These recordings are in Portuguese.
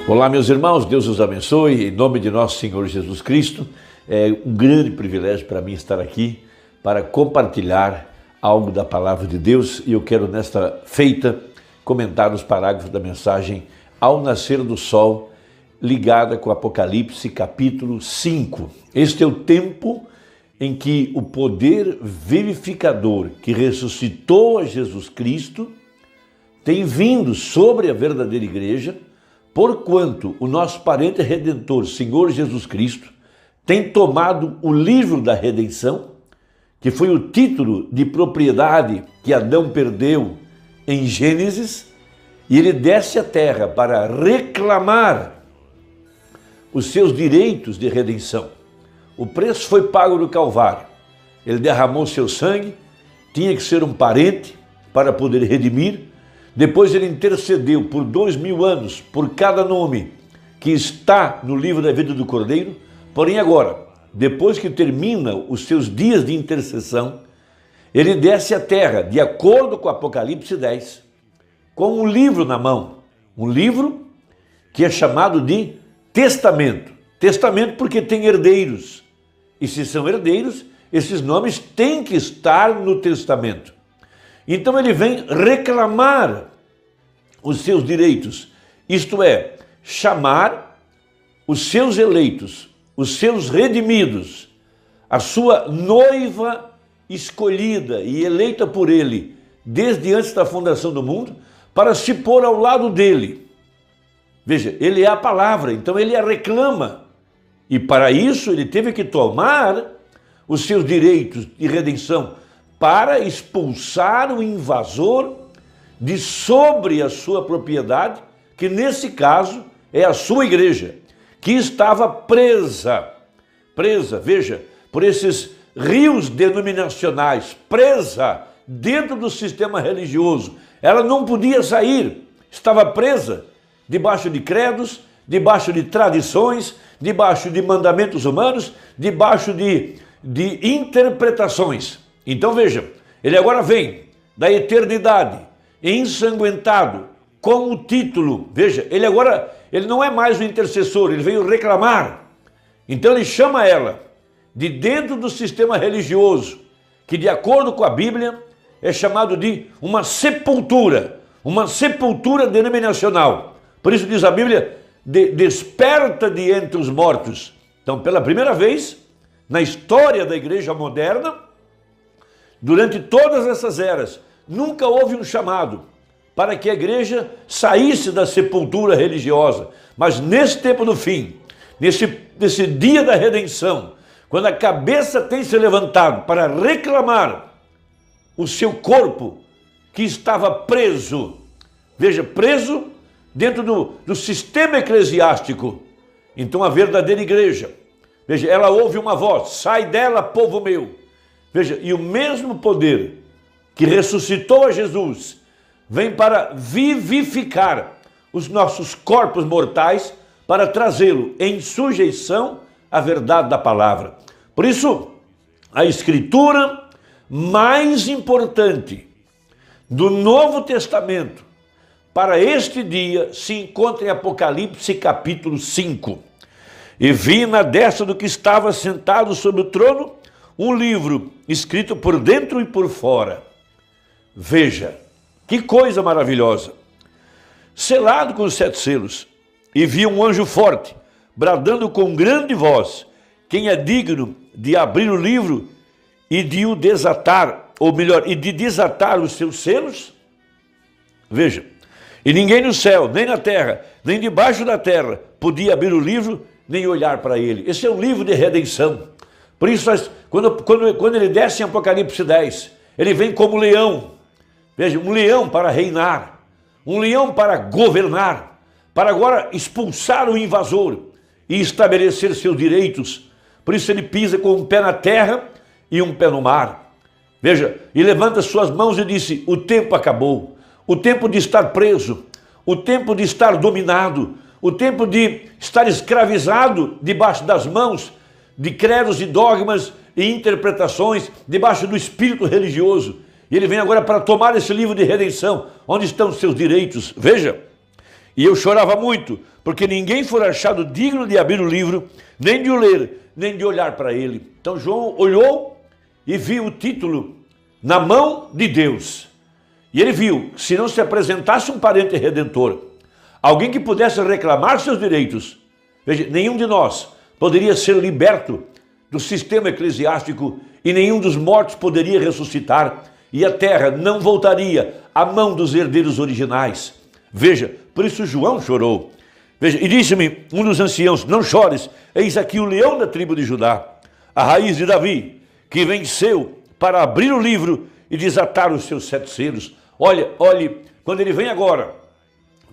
Olá, meus irmãos, Deus os abençoe, em nome de nosso Senhor Jesus Cristo. É um grande privilégio para mim estar aqui para compartilhar algo da palavra de Deus, e eu quero nesta feita comentar os parágrafos da mensagem Ao Nascer do Sol, ligada com Apocalipse capítulo 5. Este é o tempo em que o poder vivificador que ressuscitou a Jesus Cristo tem vindo sobre a verdadeira igreja, porquanto o nosso parente redentor, Senhor Jesus Cristo, tem tomado o livro da redenção, que foi o título de propriedade que Adão perdeu em Gênesis, e ele desce à terra para reclamar os seus direitos de redenção. O preço foi pago no Calvário. Ele derramou seu sangue, tinha que ser um parente para poder redimir. Depois ele intercedeu por 2000 anos por cada nome que está no livro da vida do Cordeiro. Porém agora, depois que termina os seus dias de intercessão, ele desce à terra, de acordo com Apocalipse 10, com um livro na mão. Um livro que é chamado de testamento. Testamento porque tem herdeiros. E se são herdeiros, esses nomes têm que estar no testamento. Então ele vem reclamar os seus direitos, isto é, chamar os seus eleitos, os seus redimidos, a sua noiva escolhida e eleita por ele desde antes da fundação do mundo, para se pôr ao lado dele. Veja, ele é a palavra, então ele a reclama. E para isso ele teve que tomar os seus direitos de redenção, para expulsar o invasor de sobre a sua propriedade, que nesse caso é a sua igreja, que estava presa, veja, por esses rios denominacionais, presa dentro do sistema religioso. Ela não podia sair, estava presa debaixo de credos, debaixo de tradições, debaixo de mandamentos humanos, debaixo de interpretações. Então veja, ele agora vem da eternidade, ensanguentado, com o título. Veja, ele não é mais o intercessor, ele veio reclamar. Então ele chama ela de dentro do sistema religioso, que de acordo com a Bíblia é chamado de uma sepultura denominacional. Por isso diz a Bíblia, desperta de entre os mortos. Então, pela primeira vez na história da igreja moderna, durante todas essas eras, nunca houve um chamado para que a igreja saísse da sepultura religiosa. Mas nesse tempo do fim, nesse dia da redenção, quando a cabeça tem se levantado para reclamar o seu corpo que estava preso, veja, preso dentro do sistema eclesiástico, então a verdadeira igreja, veja, ela ouve uma voz: sai dela, povo meu. Veja, e o mesmo poder que ressuscitou a Jesus vem para vivificar os nossos corpos mortais, para trazê-lo em sujeição à verdade da palavra. Por isso, a escritura mais importante do Novo Testamento para este dia se encontra em Apocalipse capítulo 5. E vi na destra do que estava sentado sobre o trono um livro escrito por dentro e por fora. Veja, que coisa maravilhosa! Selado com os 7 selos, e vi um anjo forte, bradando com grande voz: quem é digno de abrir o livro e de o desatar, ou melhor, e de desatar os seus selos? Veja, e ninguém no céu, nem na terra, nem debaixo da terra, podia abrir o livro, nem olhar para ele. Esse é um livro de redenção. Por isso, quando ele desce em Apocalipse 10, ele vem como leão. Veja, um leão para reinar, um leão para governar, para agora expulsar o invasor e estabelecer seus direitos. Por isso ele pisa com um pé na terra e um pé no mar. Veja, e levanta suas mãos e disse: o tempo acabou, o tempo de estar preso, o tempo de estar dominado, o tempo de estar escravizado debaixo das mãos de credos e dogmas e interpretações, debaixo do espírito religioso. E ele vem agora para tomar esse livro de redenção, onde estão os seus direitos. Veja, E eu chorava muito, porque ninguém for achado digno de abrir o livro, nem de o ler, nem de olhar para ele. Então João olhou e viu o título na mão de Deus. E ele viu, se não se apresentasse um parente redentor, alguém que pudesse reclamar seus direitos, veja, nenhum de nós poderia ser liberto do sistema eclesiástico e nenhum dos mortos poderia ressuscitar e a terra não voltaria à mão dos herdeiros originais. Veja, por isso João chorou. Veja, e disse-me um dos anciãos, não chores, eis aqui o leão da tribo de Judá, a raiz de Davi, que venceu para abrir o livro e desatar os seus 7 selos. Olhe, quando ele vem agora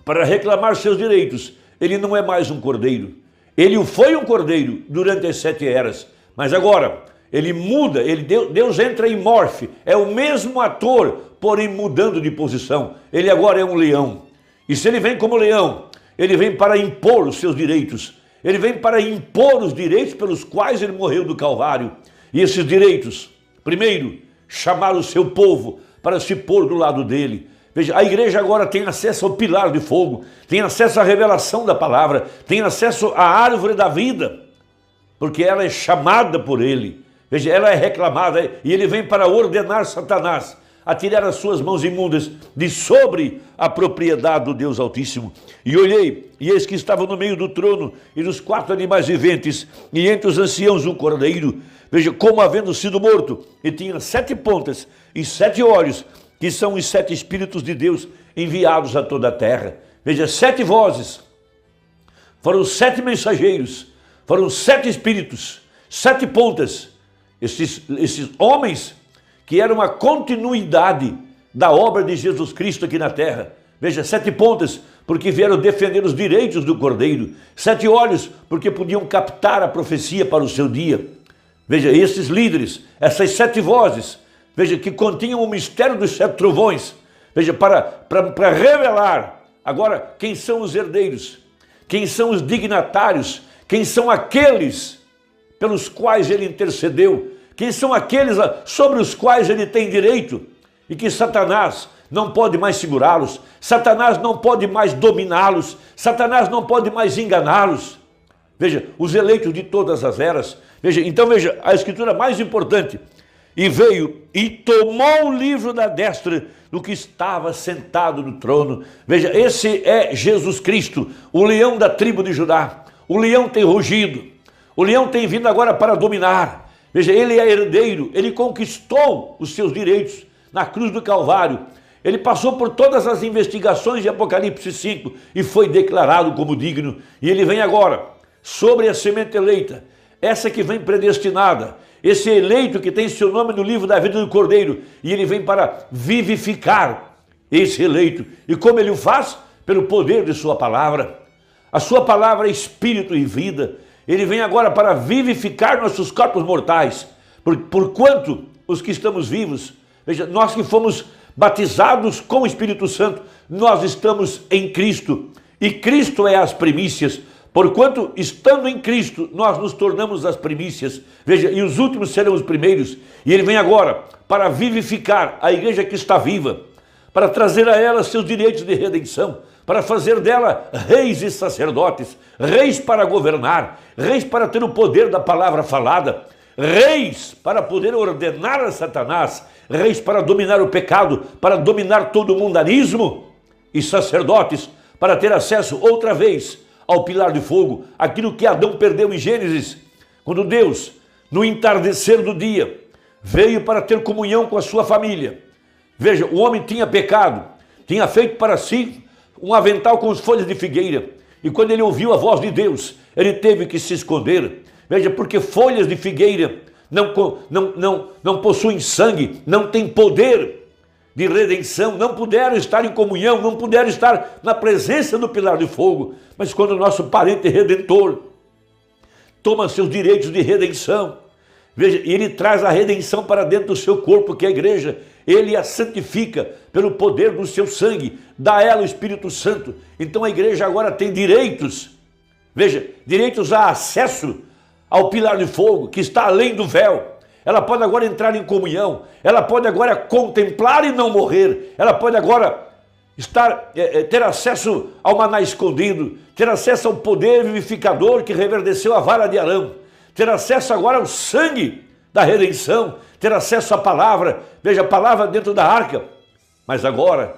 para reclamar seus direitos, ele não é mais um cordeiro. Ele foi um cordeiro durante as 7 eras, mas agora ele muda, Deus entra em morfe, é o mesmo ator, porém mudando de posição. Ele agora é um leão. E se ele vem como leão, ele vem para impor os seus direitos. Ele vem para impor os direitos pelos quais ele morreu do Calvário. E esses direitos, primeiro, chamar o seu povo para se pôr do lado dele. Veja, a igreja agora tem acesso ao pilar de fogo, tem acesso à revelação da palavra, tem acesso à árvore da vida, porque ela é chamada por ele. Veja, ela é reclamada e ele vem para ordenar Satanás a tirar as suas mãos imundas de sobre a propriedade do Deus Altíssimo. E olhei, e eis que estava no meio do trono e dos 4 animais viventes, e entre os anciãos um cordeiro, veja, como havendo sido morto, e tinha 7 pontas e 7 olhos, que são os 7 Espíritos de Deus enviados a toda a terra. Veja, 7 vozes, foram 7 mensageiros, foram 7 Espíritos, 7 pontas, esses homens que eram a continuidade da obra de Jesus Cristo aqui na terra. Veja, 7 pontas, porque vieram defender os direitos do Cordeiro. 7 olhos, porque podiam captar a profecia para o seu dia. Veja, esses líderes, essas 7 vozes, veja, que continham o mistério dos 7 trovões. Veja, para revelar agora quem são os herdeiros, quem são os dignatários, quem são aqueles pelos quais ele intercedeu, quem são aqueles sobre os quais ele tem direito e que Satanás não pode mais segurá-los, Satanás não pode mais dominá-los, Satanás não pode mais enganá-los. Veja, os eleitos de todas as eras. Veja, então veja, a escritura mais importante. E veio e tomou o livro da destra do que estava sentado no trono. Veja, esse é Jesus Cristo, o leão da tribo de Judá. O leão tem rugido, o leão tem vindo agora para dominar. Veja, ele é herdeiro, ele conquistou os seus direitos na cruz do Calvário. Ele passou por todas as investigações de Apocalipse 5 e foi declarado como digno. E ele vem agora sobre a semente eleita, essa que vem predestinada, esse eleito que tem seu nome no livro da vida do Cordeiro. E ele vem para vivificar esse eleito. E como ele o faz? Pelo poder de sua palavra. A sua palavra é espírito e vida. Ele vem agora para vivificar nossos corpos mortais. Porquanto os que estamos vivos, veja, nós que fomos batizados com o Espírito Santo, nós estamos em Cristo. E Cristo é as primícias. Porquanto, estando em Cristo, nós nos tornamos as primícias. Veja, e os últimos serão os primeiros. E ele vem agora para vivificar a igreja que está viva, para trazer a ela seus direitos de redenção, para fazer dela reis e sacerdotes, reis para governar, reis para ter o poder da palavra falada, reis para poder ordenar a Satanás, reis para dominar o pecado, para dominar todo o mundanismo, e sacerdotes para ter acesso outra vez ao pilar de fogo, aquilo que Adão perdeu em Gênesis, quando Deus, no entardecer do dia, veio para ter comunhão com a sua família. Veja, o homem tinha pecado, tinha feito para si um avental com as folhas de figueira, e quando ele ouviu a voz de Deus, ele teve que se esconder. Veja, porque folhas de figueira não possuem sangue, não têm poder de redenção, não puderam estar em comunhão, não puderam estar na presença do pilar de fogo. Mas quando o nosso parente redentor toma seus direitos de redenção, veja, ele traz a redenção para dentro do seu corpo, que é a igreja, ele a santifica pelo poder do seu sangue, dá a ela o Espírito Santo. Então a igreja agora tem direitos, veja, direitos a acesso ao pilar de fogo, que está além do véu. Ela pode agora entrar em comunhão, ela pode agora contemplar e não morrer, ela pode agora ter acesso ao maná escondido, ter acesso ao poder vivificador que reverdeceu a vara de Arão, ter acesso agora ao sangue da redenção, ter acesso à palavra, veja, a palavra dentro da arca, mas agora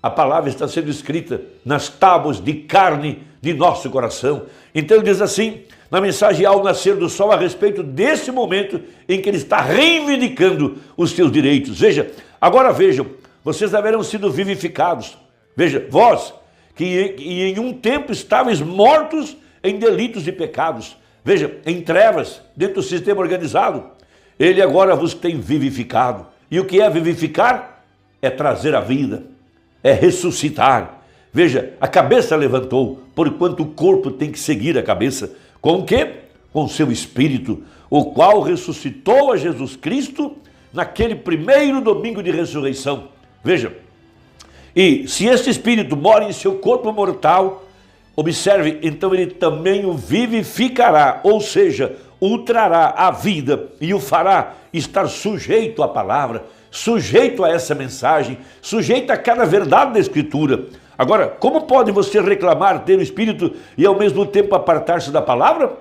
a palavra está sendo escrita nas tábuas de carne de nosso coração. Então ele diz assim, na mensagem ao nascer do sol, a respeito desse momento em que ele está reivindicando os seus direitos. Veja, agora vejam, vocês haverão sido vivificados. Veja, vós, que em um tempo estáveis mortos em delitos e pecados. Veja, em trevas, dentro do sistema organizado. Ele agora vos tem vivificado. E o que é vivificar? É trazer a vida, é ressuscitar. Veja, a cabeça levantou, porquanto o corpo tem que seguir a cabeça. Com o quê? Com o seu espírito, o qual ressuscitou a Jesus Cristo naquele primeiro domingo de ressurreição. Veja, e se este espírito mora em seu corpo mortal, observe, então ele também o vivificará, ou seja, o trará à vida e o fará estar sujeito à palavra, sujeito a essa mensagem, sujeito a cada verdade da Escritura. Agora, como pode você reclamar ter o Espírito e ao mesmo tempo apartar-se da palavra?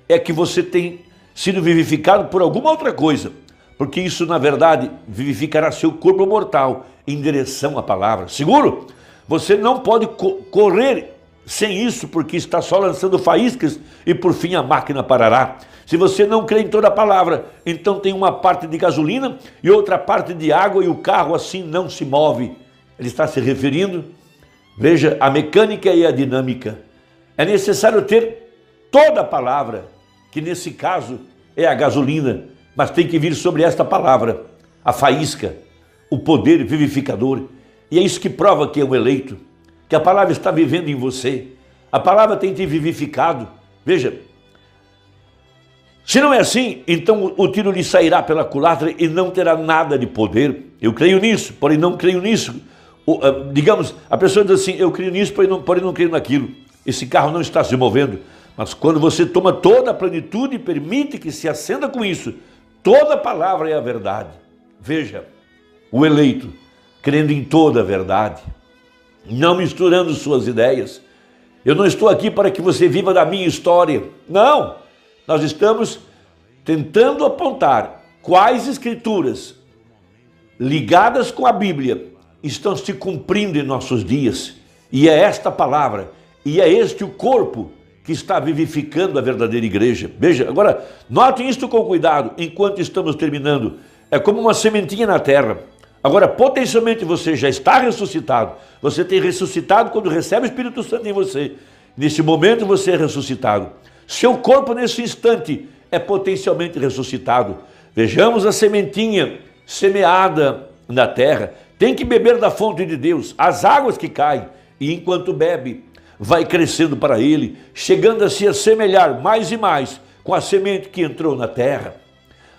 É que você tem sido vivificado por alguma outra coisa, porque isso na verdade vivificará seu corpo mortal em direção à palavra. Seguro? Você não pode correr sem isso, porque está só lançando faíscas e por fim a máquina parará. Se você não crê em toda a palavra, então tem uma parte de gasolina e outra parte de água e o carro assim não se move. Ele está se referindo, veja, a mecânica e a dinâmica. É necessário ter toda a palavra, que nesse caso é a gasolina, mas tem que vir sobre esta palavra, a faísca, o poder vivificador. E é isso que prova que é um eleito, que a palavra está vivendo em você. A palavra tem te vivificado. Veja, se não é assim, então o tiro lhe sairá pela culatra e não terá nada de poder. Eu creio nisso, porém não creio nisso. Digamos, a pessoa diz assim, eu creio nisso, porém não creio naquilo. Esse carro não está se movendo. Mas quando você toma toda a plenitude e permite que se acenda com isso, toda a palavra é a verdade. Veja, o eleito, crendo em toda a verdade, não misturando suas ideias. Eu não estou aqui para que você viva da minha história. Não, nós estamos tentando apontar quais escrituras ligadas com a Bíblia estão se cumprindo em nossos dias. E é esta palavra, e é este o corpo que está vivificando a verdadeira igreja. Veja, agora, notem isto com cuidado, enquanto estamos terminando. É como uma sementinha na terra. Agora, potencialmente você já está ressuscitado. Você tem ressuscitado quando recebe o Espírito Santo em você. Nesse momento você é ressuscitado. Seu corpo nesse instante é potencialmente ressuscitado. Vejamos a sementinha semeada na terra. Tem que beber da fonte de Deus, as águas que caem. E enquanto bebe, vai crescendo para ele, chegando a se assemelhar mais e mais com a semente que entrou na terra.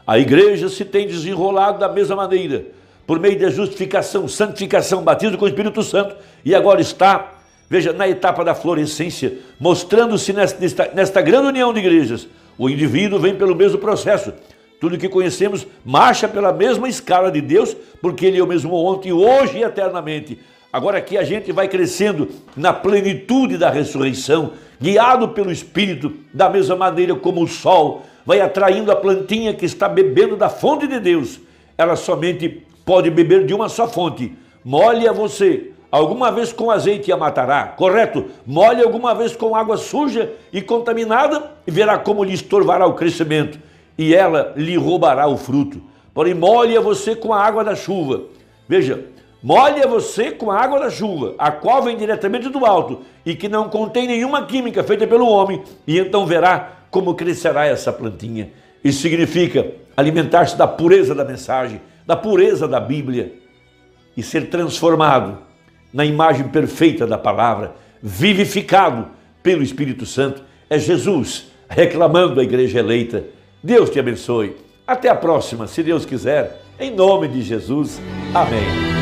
A igreja se tem desenrolado da mesma maneira, por meio da justificação, santificação, batismo com o Espírito Santo, e agora está, veja, na etapa da florescência, mostrando-se nesta grande união de igrejas. O indivíduo vem pelo mesmo processo. Tudo que conhecemos marcha pela mesma escala de Deus, porque Ele é o mesmo ontem, hoje e eternamente. Agora aqui a gente vai crescendo na plenitude da ressurreição, guiado pelo Espírito, da mesma maneira como o sol vai atraindo a plantinha que está bebendo da fonte de Deus. Ela somente pode beber de uma só fonte. Molhe a você alguma vez com azeite e a matará, correto? Molhe alguma vez com água suja e contaminada e verá como lhe estorvará o crescimento e ela lhe roubará o fruto. Porém, molhe a você com a água da chuva. Veja, molhe a você com a água da chuva, a qual vem diretamente do alto e que não contém nenhuma química feita pelo homem, e então verá como crescerá essa plantinha. Isso significa alimentar-se da pureza da mensagem, da pureza da Bíblia e ser transformado na imagem perfeita da palavra, vivificado pelo Espírito Santo. É Jesus reclamando a igreja eleita. Deus te abençoe. Até a próxima, se Deus quiser, em nome de Jesus. Amém.